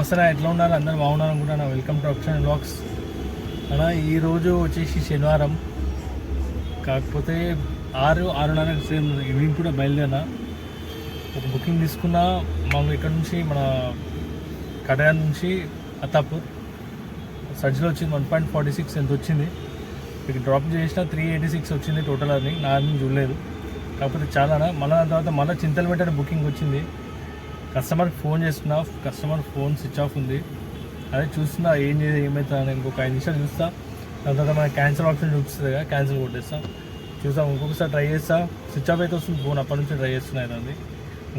నమస్తే, ఎట్లా ఉన్నారు? అందరూ బాగున్నారు అనుకుంటున్నా. వెల్కమ్ టు అక్షర్ వ్లాగ్స్ అన్న. ఈరోజు వచ్చేసి శనివారం, కాకపోతే 6:30 సేమ్ ఈవినింగ్ కూడా బయలుదేరినా. ఒక బుకింగ్ తీసుకున్నా. మామూలు ఇక్కడ నుంచి మన కటయాన్ నుంచి అత్తాపూర్ సర్చ్లో వచ్చింది 1.46 ఎంత వచ్చింది. ఇక్కడ డ్రాప్ చేసిన 386 వచ్చింది టోటల్. అని నా చూడలేదు, కాకపోతే చాలా. మళ్ళీ దాని తర్వాత మళ్ళీ చింతలపేట బుకింగ్ వచ్చింది. కస్టమర్కి ఫోన్ చేస్తున్నా, కస్టమర్ ఫోన్ స్విచ్ ఆఫ్ ఉంది. అదే చూస్తున్నా ఏమవుతుందని. ఇంకొక 5 నిమిషాలు చూస్తా. దాని తర్వాత మనకి క్యాన్సిల్ ఆప్షన్ చూపిస్తుంది కదా, క్యాన్సిల్ కొట్టేస్తా. చూసాం, ఇంకొకసారి ట్రై చేస్తా. స్విచ్ ఆఫ్ అయితే వస్తుంది ఫోన్, అప్పటి నుంచి ట్రై చేస్తున్నా అది.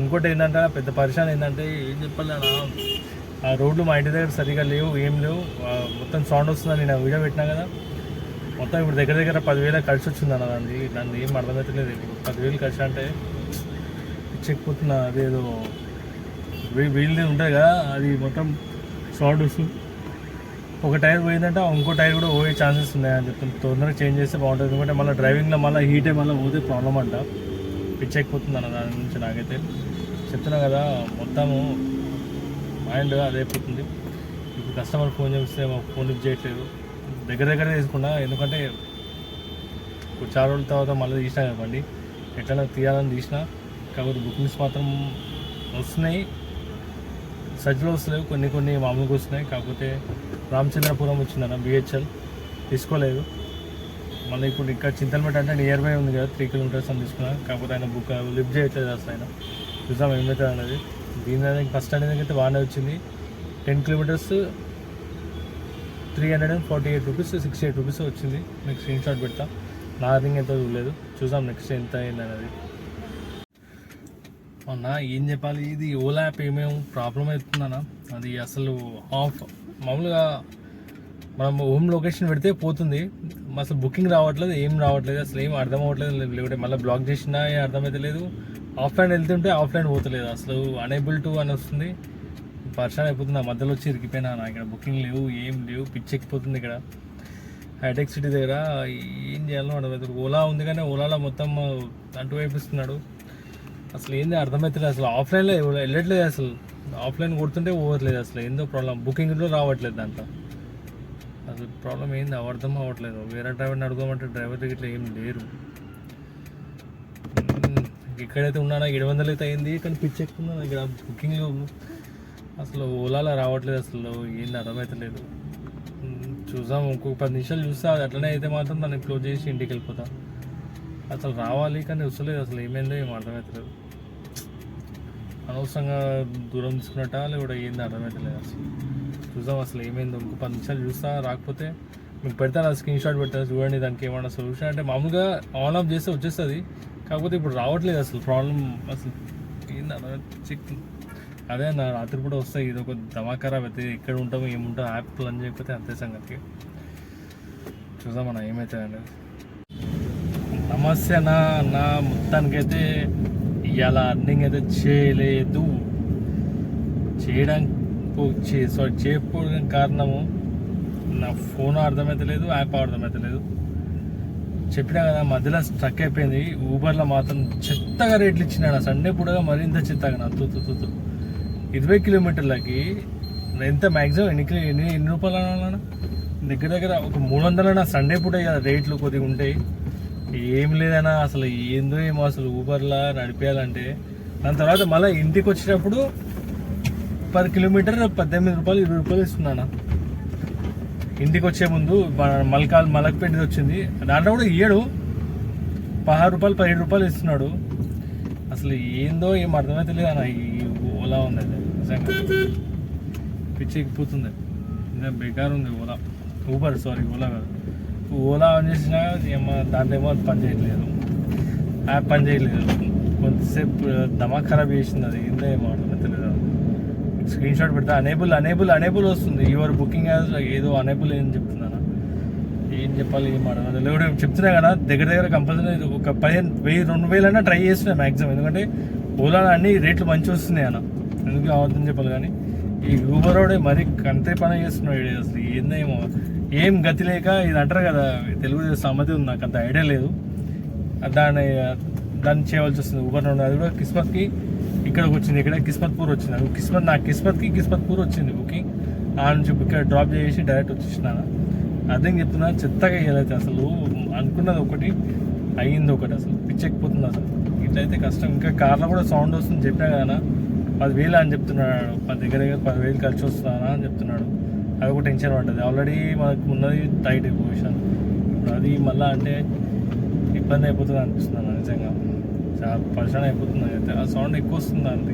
ఇంకోటి ఏంటంటే పెద్ద పరిశాన్ ఏంటంటే, ఏం చెప్పాలి అన్న, ఆ రోడ్లు మా ఇంటి దగ్గర సరిగా లేవు, ఏం లేవు. మొత్తం సౌండ్ వస్తుందని నేను వీడియో పెట్టినా కదా. మొత్తం ఇప్పుడు దగ్గర 10,000 ఖర్చు వచ్చింది అన్న. దాన్ని ఏం అర్థమవుతలేదు. ఇప్పుడు 10,000 ఖర్చు అంటే చెక్కిపోతున్నా. అదేదో వీళ్ళది ఉంటుంది కదా, అది మొత్తం సౌండ్ వస్తుంది. ఒక టైర్ పోయిందంటే ఇంకో టైర్ కూడా పోయే ఛాన్సెస్ ఉన్నాయని చెప్తాను. తొందరగా చేంజ్ చేస్తే బాగుంటుంది. ఎందుకంటే మళ్ళీ డ్రైవింగ్లో మళ్ళీ హీటే మళ్ళీ పోతే ప్రాబ్లం అంట. పిచ్చెక్కిపోతుంది అన్న. దాని నుంచి నాకైతే చెప్తున్నా కదా, మొత్తము మైండ్ అదైపోతుంది. ఇప్పుడు కస్టమర్ ఫోన్ చేస్తే ఫోన్ లిఫ్ట్ చేయట్లేదు. దగ్గర తీసుకున్నా, ఎందుకంటే చాలా రోజుల తర్వాత మళ్ళీ తీసినా కదండి. ఎట్లా తీయాలని తీసినా, కాకపోతే బుకింగ్స్ మాత్రం వస్తున్నాయి. సజ్జలో వస్తలేవు, కొన్ని మామూలుగా వస్తున్నాయి. కాకపోతే రామచంద్రపురం వచ్చిందన్న, బిహెచ్ఎల్ తీసుకోలేదు. మళ్ళీ ఇప్పుడు ఇక్కడ చింతలపేట అంటే నియర్ బై ఉంది కదా, 3 కిలోమీటర్స్ అని తీసుకున్నా. కాకపోతే ఆయన బుక్ లిఫ్ట్ చేయట్లేదు అసలు. ఆయన చూసాం ఏమవుతుంది అన్నది. దీని అనేది ఫస్ట్ అనేది అయితే బాగానే వచ్చింది. 10 కిలోమీటర్స్ 348 రూపీస్, 68 రూపీస్ వచ్చింది. మీకు స్క్రీన్ షాట్ పెడతా. నా రింగ్ ఎంతో చూడలేదు, చూసాం నెక్స్ట్ ఎంత అయింది అనేది. అవునా, ఏం చెప్పాలి, ఇది ఓలా యాప్ ఏమేమి ప్రాబ్లం అవుతుందన్నా. అది అసలు మామూలుగా మనం హోమ్ లొకేషన్ పెడితే పోతుంది, అసలు బుకింగ్ రావట్లేదు, ఏం రావట్లేదు, అసలు ఏం అర్థం అవ్వట్లేదు. లేకపోతే మళ్ళీ బ్లాక్ చేసినా అర్థమైతే లేదు. ఆఫ్లైన్ వెళ్తుంటే ఆఫ్లైన్ పోతలేదు, అసలు అనేబుల్ టు అని వస్తుంది. పరిశాన్ అయిపోతుంది. ఆ మధ్యలో వచ్చి ఇరికిపోయినా. ఇక్కడ బుకింగ్ లేవు, ఏం లేవు, పిచ్చెక్కిపోతుంది. ఇక్కడ హైటెక్ సిటీ దగ్గర ఏం చేయాలో అర్థమవుతుంది. ఓలా ఉంది కానీ ఓలాలో మొత్తం అటువైపు ఇస్తున్నాడు. అసలు ఏంది అర్థమవుతుంది. అసలు ఆఫ్లైన్లో వెళ్ళట్లేదు, అసలు ఆఫ్లైన్ కొడుతుంటే పోవట్లేదు. అసలు ఏందో ప్రాబ్లం, బుకింగ్లో రావట్లేదు. దాంట్లో అసలు ప్రాబ్లం ఏంది అర్థం అవ్వట్లేదు. వేరే డ్రైవర్ని అడుగుదామంటే డ్రైవర్ దగ్గర ఇట్లా ఏం లేరు. ఇక్కడైతే ఉన్నానా 700 అయితే అయింది, కానీ పిచ్చెక్కున్నాను ఇక్కడ బుకింగ్లో. అసలు ఓలాలో రావట్లేదు, అసలు ఏంది అర్థమవుతలేదు. చూసాం, ఇంకొక 10 నిమిషాలు చూస్తా. అది అట్లనే అయితే మాత్రం దాన్ని క్లోజ్ చేసి ఇంటికి వెళ్ళిపోతా. అసలు రావాలి కానీ వస్తలేదు. అసలు ఏమైందో ఏం అర్థమవుతలేదు. అనవసరంగా దూరం తీసుకున్నట్ట లేకపోతే ఏంది అర్థమవుతలేదు. అసలు చూద్దాం అసలు ఏమైందో. ఇంకో 10 నిమిషాలు చూస్తా. రాకపోతే మీకు పెడతాను, స్క్రీన్ షాట్ పెడతాను, చూడండి. దానికి ఏమన్నా సొల్యూషన్ అంటే మామూలుగా ఆన్ ఆఫ్ చేస్తే వచ్చేస్తుంది, కాకపోతే ఇప్పుడు రావట్లేదు. అసలు ప్రాబ్లం అసలు ఏంది అర్థం. అదే నా రాత్రి కూడా వస్తాయి. ఇది ఒక ధమాకారా అయితే ఎక్కడ ఉంటాము ఏముంటాం, యాప్ ప్లాన్ చేయకపోతే అంతే సంగతి. చూద్దామన్నా ఏమవుతుంది. సమస్య నా మొత్తానికైతే ఇవాళ అర్నింగ్ అయితే చేయలేదు. చేయకపోవడానికి కారణము నా ఫోన్ అర్థమవుతలేదు, యాప్ అర్థమవుతలేదు. చెప్పినా కదా, మధ్యలో స్ట్రక్ అయిపోయింది. ఊబర్లో మాత్రం చెత్తగా రేట్లు ఇచ్చినాడు. సండే పూటగా మరింత చెత్తగా నా 20 కిలోమీటర్లకి ఎంత మ్యాక్సిమం ఎన్ని రూపాయలు అన్నా, దగ్గర ఒక 300 సండే పూట రేట్లు కొద్దిగా ఉంటాయి. ఏం లేదన్నా, అసలు ఏందో ఏమో అసలు ఊబర్లా నడిపేయాలంటే. దాని తర్వాత మళ్ళీ ఇంటికి వచ్చేటప్పుడు 10 కిలోమీటర్ 18 రూపాయలు 20 రూపాయలు ఇస్తున్నాను. ఇంటికి వచ్చే ముందు మలక్పేట వచ్చింది, దాంట్లో కూడా ఇయ్యడు. 16 రూపాయలు 17 రూపాయలు ఇస్తున్నాడు. అసలు ఏందో ఏం అర్థమైతే లేదు అన్న. ఈ ఓలా ఉంది నిజంగా పిచ్చెక్కిపోతుంది. నిజంగా బేకార్ ఉంది ఓలా. ఓలా కాదు, ఓలా ఆన్ చేసినా దాంట్లో ఏమో పని చేయట్లేదు, యాప్ పని చేయట్లేదు. కొంతసేపు దమాక్ ఖరాబ్ చేసింది. అది ఏందో ఏమో అర్థమవుతలేదు. స్క్రీన్ షాట్ పెడతా. అనేబుల్ వస్తుంది. యువర్ బుకింగ్ ఏదో అనేబుల్ ఏం చెప్తున్నాను. ఏం చెప్పాలి ఏం అర్థమవుతుంది. లేకపోతే చెప్తున్నా కదా, దగ్గర కంపల్సరీ ఒక 10,000 2,000 అయినా ట్రై చేస్తున్నా మ్యాక్సిమం. ఎందుకంటే ఓలా అన్ని రేట్లు మంచిగా వస్తున్నాయి అన్న. ఎందుకు అవద్దని చెప్పాలి. కానీ ఈ ఊబర్ రోడ్ మరీ కంతే పని చేస్తున్నాడు. అసలు ఏందేమో ఏం గతి లేక, ఇది అంటారు కదా తెలుగు సామెత ఉంది, నాకు అంత ఐడియా లేదు. దాన్ని చేయవలసి వస్తుంది ఊబర్ నుండి. అది కూడా కిస్మత్కి ఇక్కడికి వచ్చింది, ఇక్కడ కిస్మత్పూర్ వచ్చింది. కిస్మత్పూర్ వచ్చింది బుకింగ్. ఆ నుంచి ఇక్కడ డ్రాప్ చేసి డైరెక్ట్ వచ్చేసినాను. అదే చెప్తున్నా, చెత్తగా ఇవ్వలేదు అసలు. అనుకున్నది ఒకటి, అయ్యింది ఒకటి. అసలు పిచ్చెక్కిపోతుంది అసలు. ఇట్లయితే కష్టం. ఇంకా కార్లో కూడా సౌండ్ వస్తుంది చెప్పినా కదా, 10,000 అని చెప్తున్నాడు. దగ్గర 10,000 ఖర్చు వస్తుందా అని చెప్తున్నాడు. అది ఒక టెన్షన్ పడ్డది. ఆల్రెడీ మనకు ఉన్నది టైట్ పొజిషన్. ఇప్పుడు అది మళ్ళీ అంటే ఇబ్బంది అయిపోతుంది అనిపిస్తుంది నిజంగా. చాలా పరిశ్రమ అయిపోతుంది. అయితే ఆ సౌండ్ ఎక్కువ వస్తుంది అంతే.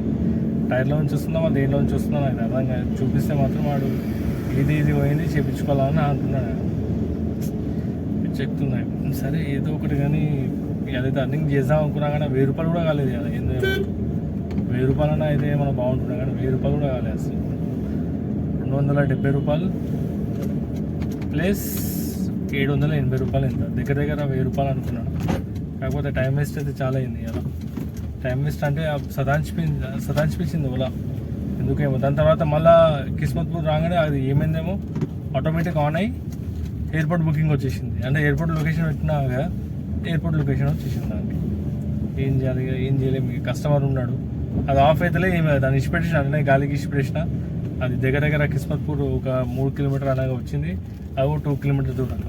టైర్లో నుంచి వస్తుందా మళ్ళీ దేనిలో నుంచి వస్తుందో నాకు అర్థం కాదు. చూపిస్తే మాత్రం వాడు ఇది పోయింది చేయించుకోవాలని అంటున్నాడు. చెప్తున్నాయి సరే ఏదో ఒకటి. కానీ ఏదైతే అర్నింగ్ చేద్దాం అనుకున్నా కానీ 1,000 రూపాయలు కూడా కాలేదు కదా. 1,000 రూపాయలన్నా అయితే మనం బాగుంటున్నాం, కానీ 1,000 రూపాయలు కూడా కాలేదు అసలు. 270 రూపాయలు ప్లస్ 780 రూపాయలు. ఎంత దగ్గర 1,000 రూపాయలు అనుకున్నాను. కాకపోతే టైం వేస్ట్ అయితే చాలా అయింది కదా. టైం వేస్ట్ అంటే సదాంచిపించింది ఓలా ఎందుకేమో. దాని తర్వాత మళ్ళీ కిస్మత్పూర్ రాగానే అది ఏమైందేమో ఆటోమేటిక్ ఆన్ అయ్యి ఎయిర్పోర్ట్ బుకింగ్ వచ్చేసింది. అంటే ఎయిర్పోర్ట్ లొకేషన్ పెట్టినాక ఎయిర్పోర్ట్ లొకేషన్ వచ్చేసింది. దానికి ఏం చేయాలి, ఏం చేయలేము. కస్టమర్ ఉన్నాడు, అది ఆఫ్ అవుతలే ఏమి దాన్ని ఇచ్చిపెట్టేసిన, అంటే గాలికి ఇచ్చిపెట్టేసిన. అది దగ్గర కిస్మత్పూర్ ఒక 3 కిలోమీటర్ అలాగా వచ్చింది. అది 2 కిలోమీటర్ దూరం.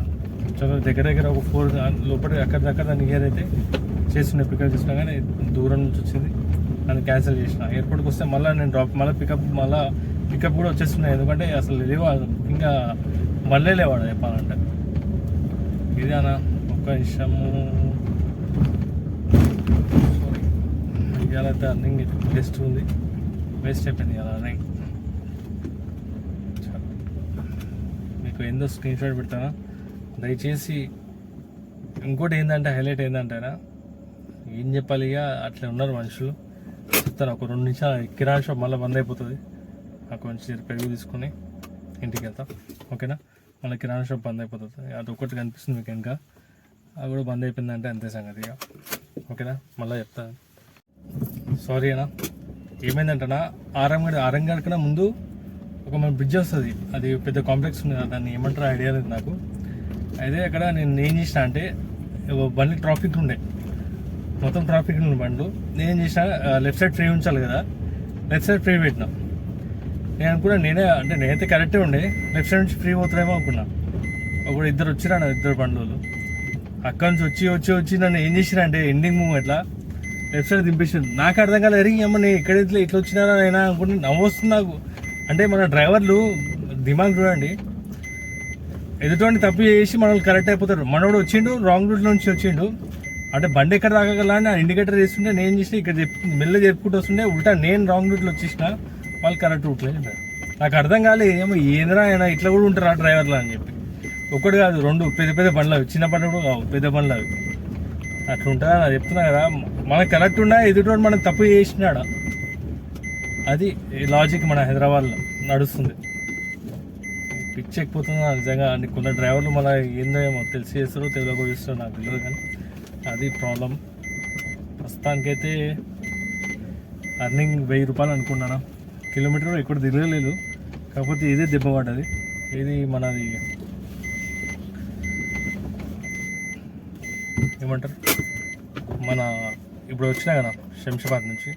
సో దగ్గర ఒక 4 లోపల అక్కడ నియర్ అయితే చేస్తుండే పికప్ చేసినా, కానీ దూరం నుంచి వచ్చింది. దాన్ని క్యాన్సిల్ చేసిన. ఎయిర్పోర్ట్కి వస్తే మళ్ళీ నేను డ్రాప్ పికప్ కూడా వచ్చేస్తున్నాయి. ఎందుకంటే అసలు లేవాడు ఇంకా మళ్ళీ లేవాడు చెప్పాలంటే. ఇది అన్న ఒక్క నిమిషము. సారీ, ఇవాళైతే అర్నింగ్ బెస్ట్ ఉంది. వేస్ట్ అయిపోయింది ఇవాళ అర్నింగ్. మీకు ఏందో స్క్రీన్ షాట్ పెడతానా దయచేసి. ఇంకోటి ఏంటంటే హైలైట్ ఏంటంటేనా, ఏం చెప్పాలి ఇక అట్లా ఉన్నారు మనుషులు. చెప్తాను ఒక 2 నిమిషాలు. కిరాణా షాప్ మళ్ళీ బంద్ అయిపోతుంది. నాకు కొంచెం పెరుగు తీసుకొని ఇంటికి వెళ్తాం, ఓకేనా. మళ్ళీ కిరాణా షాప్ బంద్ అయిపోతుంది. అది ఒకటి కనిపిస్తుంది మీకు ఇంకా, అది కూడా బంద్ అయిపోయిందంటే అంతే సంగతి ఇక, ఓకేనా. మళ్ళీ చెప్తాను. సారీ అన్నా. ఏమైందంటనా, ఆరంగడ్ కన్నా ముందు ఒక మన బ్రిడ్జ్ వస్తుంది. అది పెద్ద కాంప్లెక్స్ ఉంది, దాన్ని ఏమంటారో ఐడియా లేదు నాకు. అయితే అక్కడ నేను ఏం చేసిన అంటే, బండి ట్రాఫిక్ ఉండే, మొత్తం ట్రాఫిక్ ఉండే బండ్లు. నేను ఏం చేసిన, లెఫ్ట్ సైడ్ ఫ్రీ ఉంచాలి కదా, లెఫ్ట్ సైడ్ ఫ్రీ పెట్టినా. నేను అనుకున్నా నేనైతే కరెక్టే ఉండే, లెఫ్ట్ సైడ్ నుంచి ఫ్రీ పోతారేమో అనుకున్నా. ఒక ఇద్దరు వచ్చిరా, 2 బండ్లు అక్కడి నుంచి వచ్చి నన్ను ఏం చేసినా అంటే ఎండింగ్ మూమెంట్లా లెఫ్ట్ సైడ్ దింపేసింది. నాకు అర్థం కాలేదు. ఎరిగి అమ్మ నేను ఇక్కడ ఇట్లా వచ్చినారా అయినా అనుకుంటే నవ్వు వస్తుంది నాకు. అంటే మన డ్రైవర్లు దిమాగ్ చూడండి, ఎదుటి తప్పు చేసి మనల్ని కరెక్ట్ అయిపోతారు. మనోడు వచ్చిండు రాంగ్ రూట్ నుంచి వచ్చిండు, అంటే బండి ఎక్కడ తాగగల అని ఇండికేటర్ వేస్తుంటే నేను చేసిన ఇక్కడ మెల్ల చెప్పుకుంటూ వస్తుండే, ఉల్టా నేను రాంగ్ రూట్లో వచ్చేసిన, వాళ్ళు కరెక్ట్ రూట్లో చెప్పారు. నాకు అర్థం కాలేదు, ఏమో ఏంద్రా అయినా ఇట్లా కూడా ఉంటారా డ్రైవర్లు అని చెప్పి. ఒకటి కాదు 2 పెద్ద బండ్లు అవి, చిన్న బండ్లు కూడా కావు, పెద్ద బండ్లు అవి. అట్లా ఉంటా నాకు చెప్తున్నా కదా. మనకు కరెక్ట్ ఉండా, ఎదుటి మనం తప్పు చేసినాడా, అది లాజిక్ మన హైదరాబాద్లో నడుస్తుంది. పిచ్చెక్కిపోతుంది నిజంగా. కొందరు డ్రైవర్లు మళ్ళీ ఏందో ఏమో తెలిసి చేస్తారో తెలియక చేస్తారో నాకు తెలియదు, కానీ అది ప్రాబ్లం. ప్రస్తుతానికైతే అర్నింగ్ 1,000 రూపాయలు అనుకున్నాను. కిలోమీటర్ ఎక్కడ తిరగలేదు, కాకపోతే ఇదే దెబ్బ పడ్డది. ఇది మనది ఏమంటారు, మన ఇప్పుడు వచ్చినా కదా శంషాబాద్ నుంచి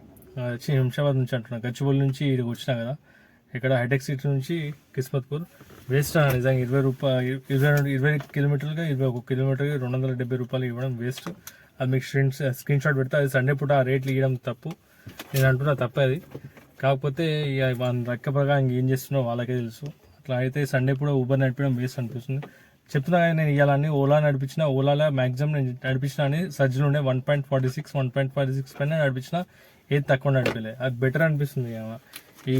అంటున్నా, గచ్చిబౌలి నుంచి ఇక్కడికి వచ్చినా కదా. ఇక్కడ హైటెక్ సిటీ నుంచి కిస్మత్పూర్ వేస్ట్ నిజంగా. 20 కిలోమీటర్లుగా 21 కిలోమీటర్కి 270 రూపాయలు ఇవ్వడం వేస్ట్. అది మీకు స్క్రీన్ షాట్ పెడితే, అది సండే పూట ఆ రేట్లు ఇవ్వడం తప్పు. నేను అంటున్నా తప్పే అది. కాకపోతే ఇక మన లెక్క ప్రకారం ఏం చేస్తున్నావు వాళ్ళకే తెలుసు. అట్లా అయితే సండే పూట ఊబర్ నడిపడం వేస్ట్ అనిపిస్తుంది. చెప్తున్నా కానీ నేను ఇవ్వాలని ఓలా నడిపించిన, ఓలాలో మ్యాక్సిమం నేను నడిపించిన అని సర్జీలు ఉండే 1.46 పైన నడిపించిన, ఏది తక్కువ నడిపలే. అది బెటర్ అనిపిస్తుంది. ఈ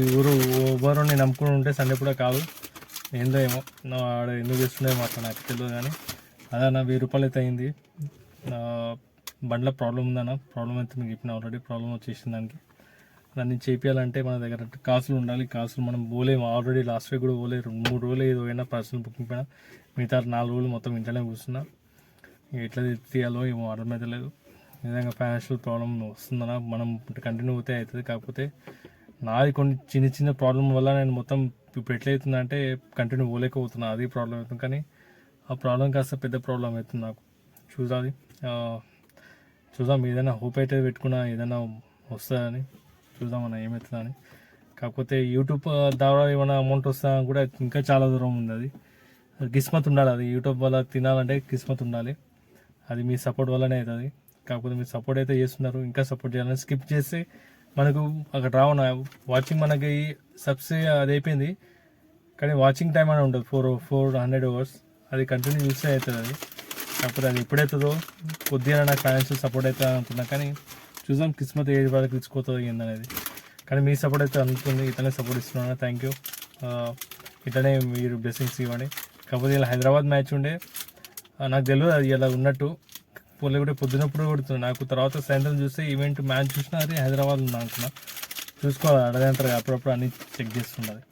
ఊబర్ నేను నమ్ముకుని ఉంటే సండే పూట కాదు, ఏందో ఏమో ఆడ ఎందుకు చేస్తుండే మాట నాకు తెలియదు. కానీ అదన్నా 1,000 రూపాయలు అయితే అయింది. బండ్ల ప్రాబ్లం ఉందన్న, ప్రాబ్లం అయితే మీకు చెప్పిన ఆల్రెడీ. ప్రాబ్లం వచ్చేసింది దాన్ని చేపించాలంటే మన దగ్గర కాసులు ఉండాలి. కాసులు మనం పోలేము. ఆల్రెడీ లాస్ట్ వీక్ కూడా పోలేదు, 2-3 రోజులు ఏదో అయినా పర్సనల్ బుకింగ్ పైన. మిగతా 4 రోజులు మొత్తం ఇంట్లోనే కూర్చున్నా. ఎట్లా తీయాలో ఏమో అర్థమైతే లేదు. నిజంగా ఫైనాన్షియల్ ప్రాబ్లం వస్తుందన్నా. మనం కంటిన్యూ అవుతే అవుతుంది. కాకపోతే నాది కొన్ని చిన్న ప్రాబ్లం వల్ల నేను మొత్తం ఇప్పుడు ఎట్లయితుందంటే కంటిన్యూ పోలేకపోతున్నా, అది ప్రాబ్లం అవుతుంది. కానీ ఆ ప్రాబ్లం కాస్త పెద్ద ప్రాబ్లం అవుతుంది నాకు. చూద్దాం, ఏదైనా హోప్ అయితే పెట్టుకున్నా ఏదైనా వస్తుందని చూద్దామన్నా ఏమవుతుందా అని. కాకపోతే యూట్యూబ్ ద్వారా ఏమైనా అమౌంట్ వస్తా కూడా ఇంకా చాలా దూరం ఉంది. అది కిస్మత్ ఉండాలి. అది యూట్యూబ్ వల్ల తినాలంటే కిస్మత్ ఉండాలి. అది మీ సపోర్ట్ వల్లనే అవుతుంది. కాకపోతే మీరు సపోర్ట్ అయితే చేస్తున్నారు, ఇంకా సపోర్ట్ చేయాలని. స్కిప్ చేస్తే మనకు అక్కడ రావు. వాచింగ్ మనకి సబ్స్ అది అయిపోయింది, కానీ వాచింగ్ టైం అని ఉంటుంది 400 hours. అది కంటిన్యూ చూస్తే అవుతుంది. అది కాకపోతే అది ఎప్పుడవుతుందో కొద్దిగా నాకు ఫైనాన్షియల్ సపోర్ట్ అవుతుంది అనుకున్నా, కానీ చూద్దాం కిస్మత్ ఏ వరకు ఇచ్చుకోతుంది ఏందనేది. కానీ మీ సపోర్ట్ అయితే అనుకుంది, ఇతనే సపోర్ట్ ఇస్తున్నాను. Thank you. ఇట్లనే మీరు బ్లెస్సింగ్స్ ఇవ్వండి. కాకపోతే ఇలా హైదరాబాద్ మ్యాచ్ ఉండే నాకు తెలియదు అది ఇలా ఉన్నట్టు. కూడా పొద్దునప్పుడు కొడుతుంది నాకు. తర్వాత సాయంత్రం చూస్తే ఈవెంట్ మ్యాచ్ చూసినా అది హైదరాబాద్ ఉన్నా అనుకున్నా. చూసుకోవాలి, అడగంటారు అప్పుడప్పుడు అన్నీ చెక్ చేస్తుండాలి.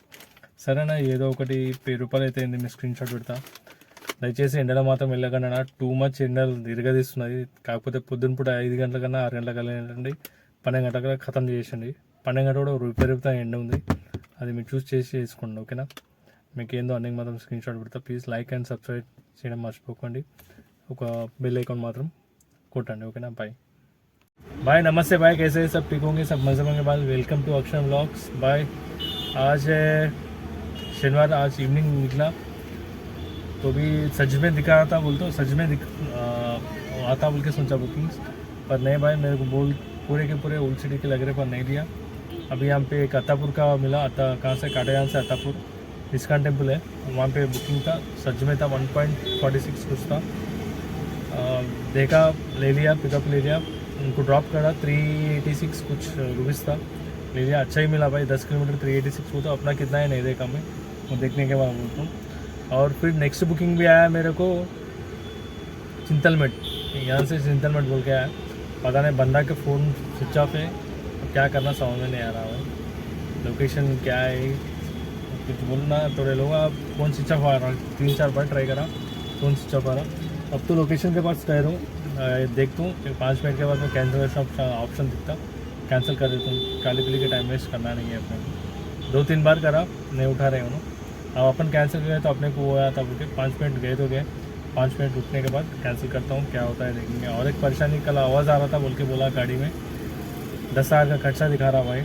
సరేనా, ఏదో ఒకటి 10 రూపాయలు అయితే అయింది, మీ స్క్రీన్ షాట్ పెడతా. దయచేసి ఎండలో మాత్రం వెళ్ళకండి అన్న. టూ మచ్ ఎండలు తిరగదీస్తున్నది. కాకపోతే పొద్దున పూట 5 గంటల కన్నా 6 గంటల కల్లా వెళ్ళండి. 12 గంటల కల్లా ఖతం చేసేయండి. 12 గంటల కూడా విపరీతంగా ఎండ ఉంది. అది మీరు చూసి చేసుకోండి, ఓకేనా. మీకు ఏందో అన్నీ మాత్రం స్క్రీన్ షాట్ పెడతా. ప్లీజ్ లైక్ అండ్ సబ్స్క్రైబ్ చేయడం మర్చిపోకండి. ఒక బెల్ ఐకాన్ మాత్రం కొట్టండి, ఓకేనా. బాయ్ बाय, नमस्ते भाई, कैसे हैं सब? ठीक होंगे सब, मज़े होंगे भाई. वेलकम टू अक्षर व्लॉग्स. बाय. आज है शनिवार, आज इवनिंग निकला तो भी सच में दिखा रहा था, बोल तो सच में आता बोल के सोचा बुकिंग्स, पर नहीं भाई. मेरे को बोल पूरे के पूरे ओल्ड सिटी के लग रहे, पर नहीं लिया. अभी यहाँ पे एक अत्तापुर का मिला. कहाँ से? काटायान से अत्तापुर इस्कॉन टेम्पल है, वहाँ पे बुकिंग था. सच में था 1.46 कुछ था. देखा, ले लिया, पिकअप ले लिया, उनको ड्रॉप करा. 386 कुछ रुपीज़ था, ले लिया. अच्छा ही मिला भाई. 10 किलोमीटर 386 को तो अपना कितना है नहीं देखा मैं, वो देखने के बाद बोलता हूँ. और फिर नेक्स्ट बुकिंग भी आया मेरे को चिंतलमेट. यहाँ से चिंतलमेट बोल के आया. पता नहीं बंदा के फ़ोन स्विच ऑफ है, क्या करना समझ में नहीं आ रहा है. लोकेशन क्या है कुछ बोलना. थोड़े लोग फ़ोन स्विच ऑफ आ रहा. 3-4 बार ट्राई करा, फ़ोन स्विच ऑफ आ रहा. अब तो लोकेशन के पास ठहरूँ, देखता हूँ. 5 मिनट के बाद में कैंसिलेशन ऑप्शन दिखता, कैंसिल कर देता हूँ. काली पीली के टाइम वेस्ट करना नहीं है अपने को. 2-3 बार करा, नहीं उठा रहे उन्होंने. अब अपन कैंसिल करें तो अपने को वो आया था बोल के. 5 मिनट गए तो गए. 5 मिनट रुकने के बाद कैंसिल करता हूँ, क्या होता है देखेंगे. और एक परेशानी, कल आवाज़ आ रहा था बोल के बोला गाड़ी में 10,000 का खर्चा दिखा रहा भाई.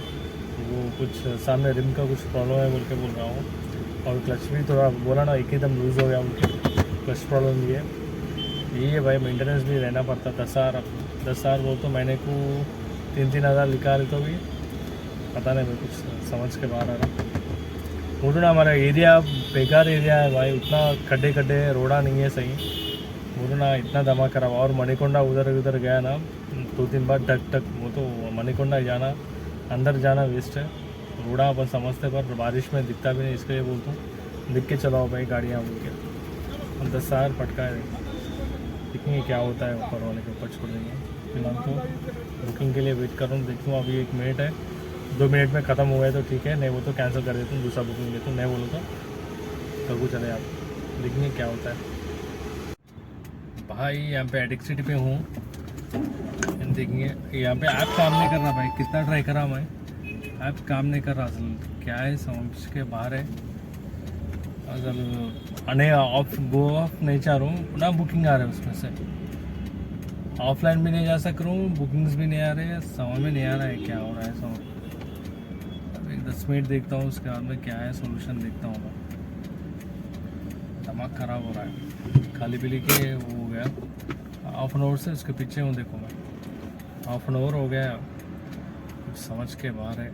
वो कुछ सामने रिम का कुछ प्रॉब्लम है बोल के बोल रहा हूँ. और क्लच भी थोड़ा बोला ना एकदम लूज़ हो गया बोल के, क्लच प्रॉब्लम भी है. यही है भाई, मेंटेनेंस भी रहना पड़ता. 10,000 बोल तो महीने को 3-3 हज़ार निकाल तो भी पता नहीं भाई, कुछ समझ के बाहर आ रहा. बोलो ना, हमारा एरिया बेकार एरिया है भाई. उतना खड्डे रोड़ा नहीं है सही. बोलो ना, इतना दमा खराब. और मणिकोंडा उधर गया ना 2-3 बार टक. वो तो मणिकोंडा जाना, अंदर जाना वेस्ट है. रोड़ा अपन समझते, पर बारिश में दिखता भी नहीं. इसके लिए बोलता हूँ दिख के चलाओ भाई गाड़ियाँ बोल के. 10,000 पटका है, देखेंगे क्या होता है. ऊपर वाले के ऊपर छोड़ देंगे. फिलहाल तो बुकिंग के लिए वेट कर रहा हूँ. देखूँ अभी 1 मिनट है, 2 मिनट में ख़त्म हो गया तो ठीक है, नहीं वो तो कैंसिल कर देता हूँ, दूसरा बुकिंग लेता हूँ. नहीं बोलो तो कभी चले आप. देखेंगे क्या होता है भाई. यहाँ पे एडिक सिटी पे हूँ. देखेंगे यहाँ पे ऐप काम नहीं कर रहा भाई. कितना ट्राई करा मैं, ऐप काम नहीं कर रहा. असल क्या है, समझ के बाहर है. असल अने ऑफ गो ऑफ नहीं चाह रहा हूँ ना. बुकिंग आ रहा है उसमें से. ऑफलाइन भी नहीं जा सक रहा हूँ, बुकिंग्स भी नहीं आ रहे हैं. समझ में नहीं आ रहा है क्या हो रहा है. समझ 10 मिनट देखता हूँ, उसके बाद में क्या है सोल्यूशन देखता हूँ. दिमाग ख़राब हो रहा है. खाली पीली के वो हो गया. हाफ एन आवर से उसके पीछे हूँ. देखो मैं हाफ एन आवर हो गया, कुछ समझ के बाहर है.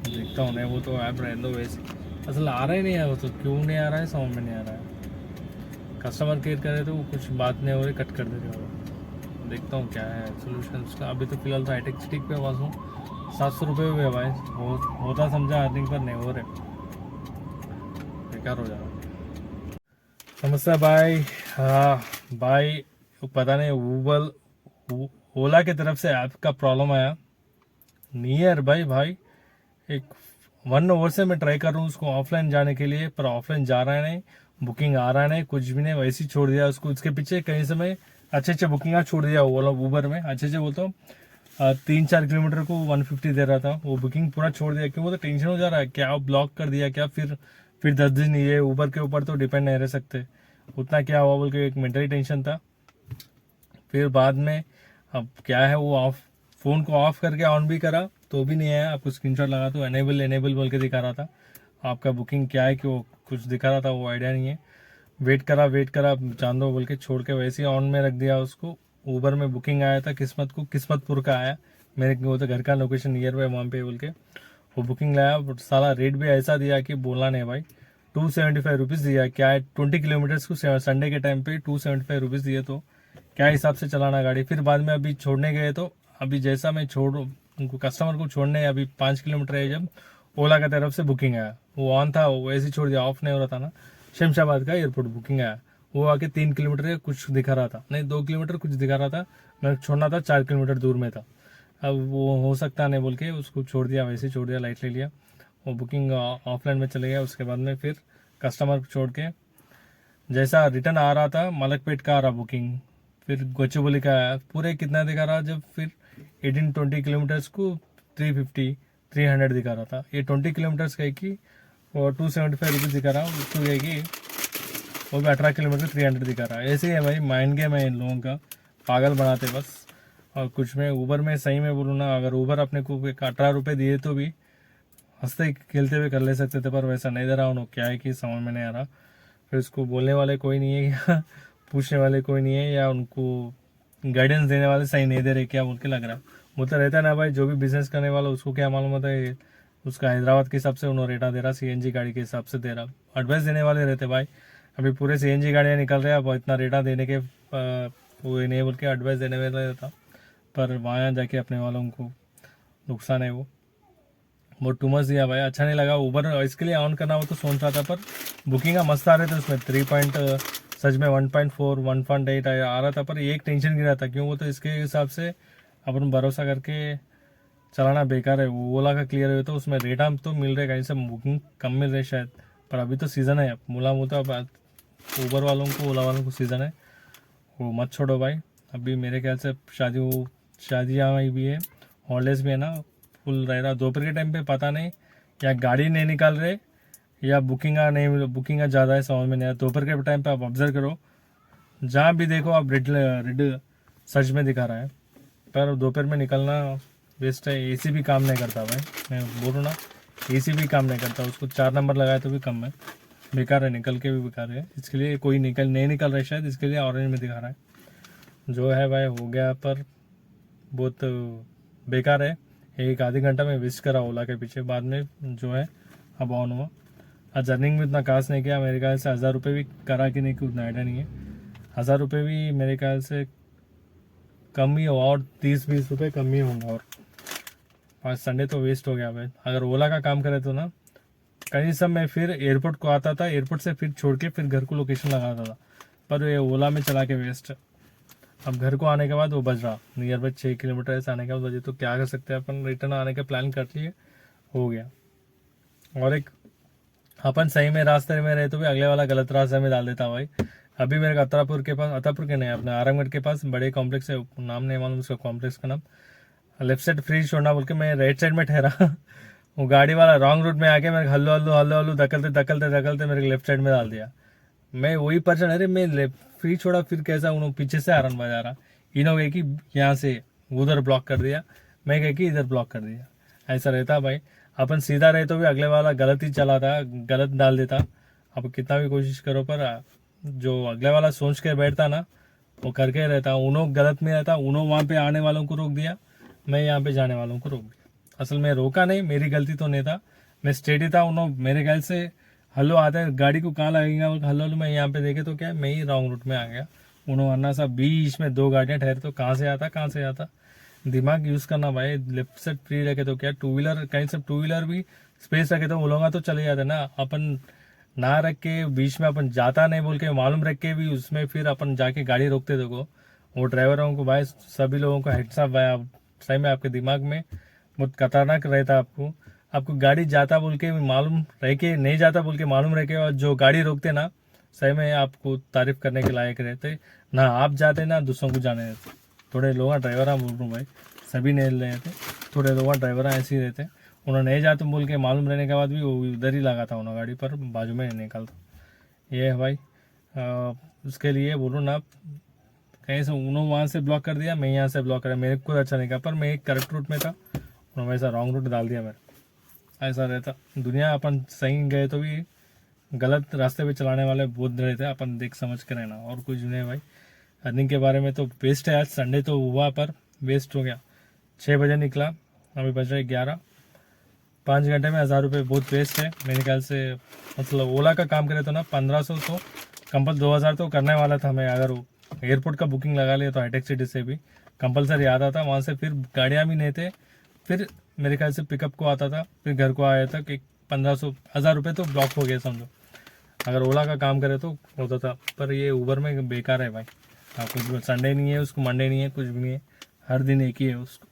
देखता हूँ. नहीं वो तो ऐप रहने दो वैसे. असल आ रहा ही नहीं है वो तो, क्यों नहीं आ रहा है समझ में नहीं आ रहा है. कस्टमर केयर करे तो कुछ बात नहीं हो रही, कट कर देते हो. देखता हूँ क्या है सोल्यूशन उसका. अभी तो फिलहाल तो हाईटेक स्टिक पे पास हूँ. 700 रुपये हुए भाई. होता समझा अर्निंग, पर नहीं हो रहे, बेकार हो जा रहा. समस्या भाई. हाँ भाई, पता नहीं ओला की तरफ से ऐप का प्रॉब्लम आया. नियर भाई एक 1 आवर से मैं ट्राई कर रहा हूँ उसको ऑफलाइन जाने के लिए, पर ऑफलाइन जा रहा है नहीं. बुकिंग आ रहा है नहीं, कुछ भी नहीं. वैसे ही छोड़ दिया उसको. उसके पीछे कहीं से मैं अच्छे बुकिंग छोड़ दिया ओला ऊबर में. अच्छे बोलता हूँ 3-4 किलोमीटर को 150 दे रहा था. वो बुकिंग पूरा छोड़ दिया. क्यों? वो तो टेंशन हो जा रहा है, क्या ब्लॉक कर दिया क्या. फिर 10 दिन ये ऊबर के ऊपर तो डिपेंड नहीं रह सकते. उतना क्या हुआ बोल के एक मेंटली टेंशन था. फिर बाद में अब क्या है वो ऑफ फ़ोन को ऑफ करके ऑन भी करा तो भी नहीं आया। आपको स्क्रीनशॉट लगा तो एनेबल बोल के दिखा रहा था। आपका बुकिंग क्या है कि वो कुछ दिखा रहा था, वो आइडिया नहीं है। वेट करा जान दो बोल के छोड़ के वैसे ही ऑन में रख दिया उसको। ऊबर में बुकिंग आया था किस्मतपुर का आया मेरे को, तो घर का लोकेशन नियर बाय वहाँ पे बोल के वो बुकिंग लाया। सारा रेट भी ऐसा दिया कि बोलना नहीं भाई। 275 रुपीज़ दिया। क्या है 20 किलोमीटर्स को संडे के टाइम पे 275 रुपीज़ दिए, तो क्या हिसाब से चलाना गाड़ी। फिर बाद में अभी छोड़ने गए तो अभी जैसा मैं छोड़ उनको कस्टमर को छोड़ने अभी 5 किलोमीटर है, जब ओला का तरफ से बुकिंग आया, वो ऑन था वो ऐसे ही छोड़ दिया, ऑफ नहीं हो रहा था ना। शमशाबाद का एयरपोर्ट बुकिंग आया, वो आके 3 किलोमीटर कुछ दिखा रहा था, नहीं 2 किलोमीटर कुछ दिखा रहा था। मैं छोड़ना था 4 किलोमीटर दूर में था। अब वो हो सकता नहीं बोल के उसको छोड़ दिया, वैसे ही छोड़ दिया, लाइट ले लिया। वो बुकिंग ऑफलाइन में चले गया। उसके बाद में फिर कस्टमर को छोड़ के जैसा रिटर्न आ रहा था मलकपेट का आ रहा बुकिंग, फिर गोचुबली का आया। पूरे कितना दिखा रहा, जब फिर 18-20 किलोमीटर्स को 350-300 दिखा रहा था। ये 20 किलोमीटर्स का है कि वो 275 रुपीज़ दिखा रहा, उसको है कि वो भी 18 किलोमीटर 300 दिखा रहा है। ऐसे ही है भाई, माइंड गेम है इन लोगों का, पागल बनाते बस। और कुछ में ऊबर में सही में बोलूँ ना, अगर ऊबर अपने को 18 रुपये दिए तो भी हंसते खेलते हुए कर ले सकते थे, पर वैसा नहीं दे रहा उन्होंने। क्या है कि समझ में नहीं आ रहा। फिर उसको बोलने वाले कोई नहीं है या पूछने वाले कोई नहीं है, या उनको गाइडेंस देने वाले सही नहीं दे रहे क्या बोल के लग रहा है। वो तो रहता है ना भाई, जो भी बिजनेस करने वाला उसको क्या मालूम होता है। उसका हैदराबाद के हिसाब से उन्होंने रेटा दे रहा, सीएनजी गाड़ी के हिसाब से दे रहा। एडवाइस देने वाले रहते भाई। अभी पूरे सीएनजी गाड़ियाँ निकल रहे हैं, अब इतना रेटा देने के वो नहीं बोल के एडवाइस देने वाला रहता, पर वहाँ जाके अपने वालों को नुकसान है। वो बहुत टू मच दिया भाई, अच्छा नहीं लगा। ऊबर इसके लिए ऑन करना हो तो सोच रहा था, पर बुकिंग का मस्त आ रहे थे उसमें। 3 पॉइंट सच में 1.4 1.8 आ रहा था, पर एक टेंशन गिरा था क्यों, वो तो इसके हिसाब से अपन भरोसा करके चलाना बेकार है। वो ओला का क्लियर हुआ तो उसमें रेट हम तो मिल रहे, कहीं से बुकिंग कम मिल रही शायद, पर अभी तो सीज़न है मूला मुँह। तो ऊबर वालों को ओला वालों को सीज़न है, वो मत छोड़ो भाई। अभी मेरे ख्याल से शादियाँ भी है, हॉलीडेज भी है ना, फुल रह रहा। दोपहर के टाइम पे पता नहीं या गाड़ी नहीं निकाल रहे या बुकिंग ज़्यादा है, समझ में नहीं आया। दोपहर के टाइम पे आप ऑब्जर्व करो, जहाँ भी देखो आप रेड सर्च में दिखा रहा है, पर दोपहर में निकलना बेस्ट है। एसी भी काम नहीं करता भाई, मैं बोलूँ ना, एसी भी काम नहीं करता। उसको 4 नंबर लगाया तो भी कम है, बेकार है, निकल के भी बेकार है। इसके लिए कोई नहीं निकल रहा है शायद, इसके लिए ऑरेंज में दिखा रहा है। जो है भाई हो गया, पर बहुत बेकार है। एक आधे घंटा में वेस्ट करा ओला के पीछे, बाद में जो है अब ऑन हुआ। आज अर्निंग भी इतना खास नहीं किया मेरे ख्याल से। 1000 रुपये भी करा कि नहीं कि उतना आइडिया नहीं है। 1000 रुपये भी मेरे ख्याल से कम ही हो, और 30-20 रुपये कम ही होंगे। और आज संडे तो वेस्ट हो गया भाई। अगर ओला का काम करे तो ना, कहीं सब मैं फिर एयरपोर्ट को आता था, एयरपोर्ट से फिर छोड़ के फिर घर को लोकेशन लगाता था, पर ये ओला में चला के वेस्ट। अब घर को आने के बाद वो बज रहा नियर बाय 6 किलोमीटर ऐसे आने के बाद बजे, तो क्या कर सकते हैं अपन, रिटर्न आने का प्लान कर लिए, हो गया। और एक अपन सही में रास्ते में रहे तो भी अगले वाला गलत रास्ते में डाल देता भाई। अभी मेरे को अतापुर के नहीं, अपने आरामगढ़ के पास बड़े कॉम्प्लेक्स है, नाम नहीं मालूम उसका कॉम्प्लेक्स का नाम। लेफ्ट साइड फ्री छोड़ना बोल के मैं राइट साइड में ठहरा वो गाड़ी वाला रॉन्ग रूट में आके मेरे हल्लो हल्लो हल्लो हल्लो धकलते मेरे लेफ्ट साइड में डाल दिया। मैं वही पर्सन, अरे मैं फ्री छोड़ा, फिर कैसा उन्होंने पीछे से हॉर्न बजा रहा। इन्होंने कहा कि यहाँ से उधर ब्लॉक कर दिया, मैं कह कि इधर ब्लॉक कर दिया। ऐसा रहता भाई। अपन सीधा रहे तो भी अगले वाला गलत ही चलाता, गलत डाल देता। अब कितना भी कोशिश करो, पर जो अगले वाला सोच के बैठता ना, वो करके रहता। उन्होंने गलत में रहता, उन्होंने वहाँ पे आने वालों को रोक दिया, मैं यहाँ पे जाने वालों को रोक दिया। असल में रोका नहीं, मेरी गलती तो नहीं था, मैं स्टेडी था। उन्होंने मेरे ख्याल से हल्लो आता है, गाड़ी को कहाँ लगेगा हल्लो हल्लो, मैं यहाँ पे देखे तो क्या मैं ही रॉन्ग रूट में आ गया। उन्होंने अन्ना सा बीच में 2 गाड़ियाँ ठहरे, तो कहाँ से आता। दिमाग यूज़ करना भाई। लेफ्ट साइड फ्री रखे तो क्या, 2 व्हीलर कहीं से 2 व्हीलर भी स्पेस रखे तो वो लोग तो चले जाते ना। अपन ना रख के बीच में अपन जाता नहीं बोल के मालूम रख के भी उसमें फिर अपन जाके गाड़ी रोकते देखो, वो ड्राइवरों को भाई, सभी लोगों को हेड्स अप भाई। आप सही में आपके दिमाग में बहुत खतरनाक रहता आपको गाड़ी जाता बोल के मालूम रह के, नहीं जाता बोल के मालूम रह के, और जो गाड़ी रोकते ना सही में आपको तारीफ करने के लायक रहते ना। आप जाते ना दूसरों को जाने देते। थोड़े लोग ड्राइवर बोल रहा हूँ भाई, सभी नहीं रहे थे, थोड़े लोग ड्राइवर ऐसे ही रहते। उन्होंने नहीं जाते बोल के मालूम रहने के बाद भी वो उधर ही लगा था उन्होंने गाड़ी पर, बाजू में नहीं निकलता। ये है भाई। उसके लिए बोलूँ ना, कहीं से उन्होंने वहाँ से ब्लॉक कर दिया, मैं यहाँ से ब्लॉक कर दिया, मेरे को अच्छा नहीं कहा, पर मैं एक करेक्ट रूट में था, उन्होंने वैसा रॉन्ग रूट डाल दिया मेरे। ऐसा रहता दुनिया, अपन सही गए तो भी गलत रास्ते पे चलाने वाले बहुत रहते हैं, अपन देख समझ के रहना और कुछ नहीं भाई। अर्निंग के बारे में तो वेस्ट है, आज संडे तो हुआ पर वेस्ट हो गया। 6 बजे निकला, अभी बज रहे 11, 5 घंटे में 1000 रुपये बहुत वेस्ट है मेरे ख्याल से। मतलब ओला का काम करे तो ना 1500 तो कंपल 2000 तो करने वाला था मैं, अगर एयरपोर्ट का बुकिंग लगा लिया तो हाईटेक सिटी से भी कंपलसरी आता था, वहाँ से फिर गाड़ियाँ भी नहीं थे, फिर मेरे ख्याल से पिकअप को आता था, फिर घर को आया था कि 1500 1000 रुपये तो ब्लॉक हो गए समझो। अगर ओला का काम करे तो होता था, पर ये उबर में बेकार है भाई। आपको संडे नहीं है, उसको मंडे नहीं है, कुछ भी नहीं है, हर दिन एक ही है उसको।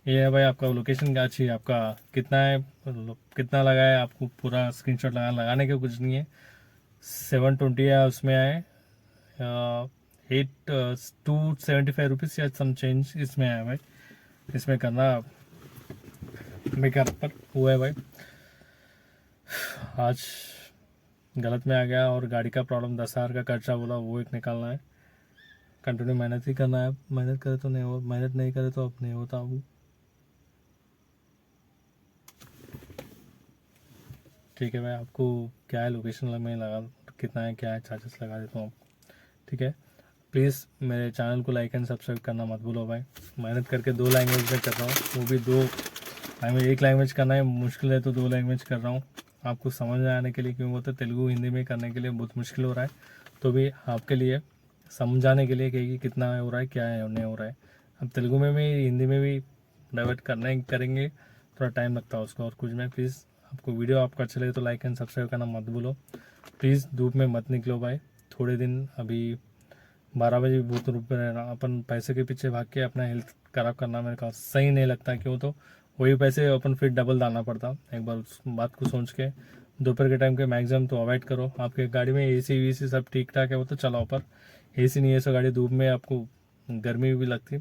ये है भाई आपका लोकेशन क्या चाहिए, आपका कितना है, कितना लगा है, आपको पूरा स्क्रीनशॉट लगाने का कुछ नहीं है। 720 है, उसमें आए 275 रुपीज़ या सम चेंज इसमें आया भाई। इसमें करना बेकार पर हुआ है भाई। आज गलत में आ गया, और गाड़ी का प्रॉब्लम 10,000 का खर्चा बोला वो एक निकालना है। कंटिन्यू मेहनत ही करना है, मेहनत करे तो नहीं हो, मेहनत नहीं करे तो अब नहीं होता वो। ठीक है भाई, आपको क्या है लोकेशन में लगा, कितना है क्या है, चार्जेस लगा देता हूँ आपको, ठीक है। प्लीज़ मेरे चैनल को लाइक एंड सब्सक्राइब करना मत भूलो भाई। मेहनत करके 2 लैंग्वेज में कर रहा हूँ, वो भी 2 लैंग्वेज, एक लैंग्वेज करना है मुश्किल है तो 2 लैंग्वेज कर रहा हूँ आपको समझ में आने के लिए, क्योंकि वो तो तेलुगु हिंदी में करने के लिए बहुत मुश्किल हो रहा है, तो भी आपके लिए समझाने के लिए कि कितना हो रहा है क्या है नहीं हो रहा है। अब तेलुगु में भी हिंदी में भी डाइवर्ट करने करेंगे, थोड़ा टाइम लगता है उसको और कुछ में। प्लीज़ आपको वीडियो आपका अच्छा लगे तो लाइक एंड सब्सक्राइब करना मत भूलो। प्लीज़ धूप में मत निकलो भाई थोड़े दिन, अभी 12 बजे भी बहुत रुपये रहना, अपन पैसे के पीछे भाग के अपना हेल्थ खराब करना मेरे को सही नहीं लगता, क्यों तो वही पैसे अपन फिर डबल डालना पड़ता। एक बार उस बात को सोच के दोपहर के टाइम के मैक्सिमम तो अवॉइड करो। आपके गाड़ी में एसी वीसी सब ठीक ठाक है वो तो चलाओ, पर एसी नहीं है सो गाड़ी धूप में आपको गर्मी भी लगती,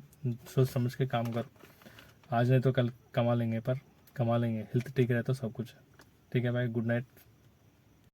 सोच समझ के काम करो। आज नहीं तो कल कमा लेंगे, पर कमा लेंगे, हेल्थ ठीक रहे तो सब कुछ है। ठीक है भाई, गुड नाइट।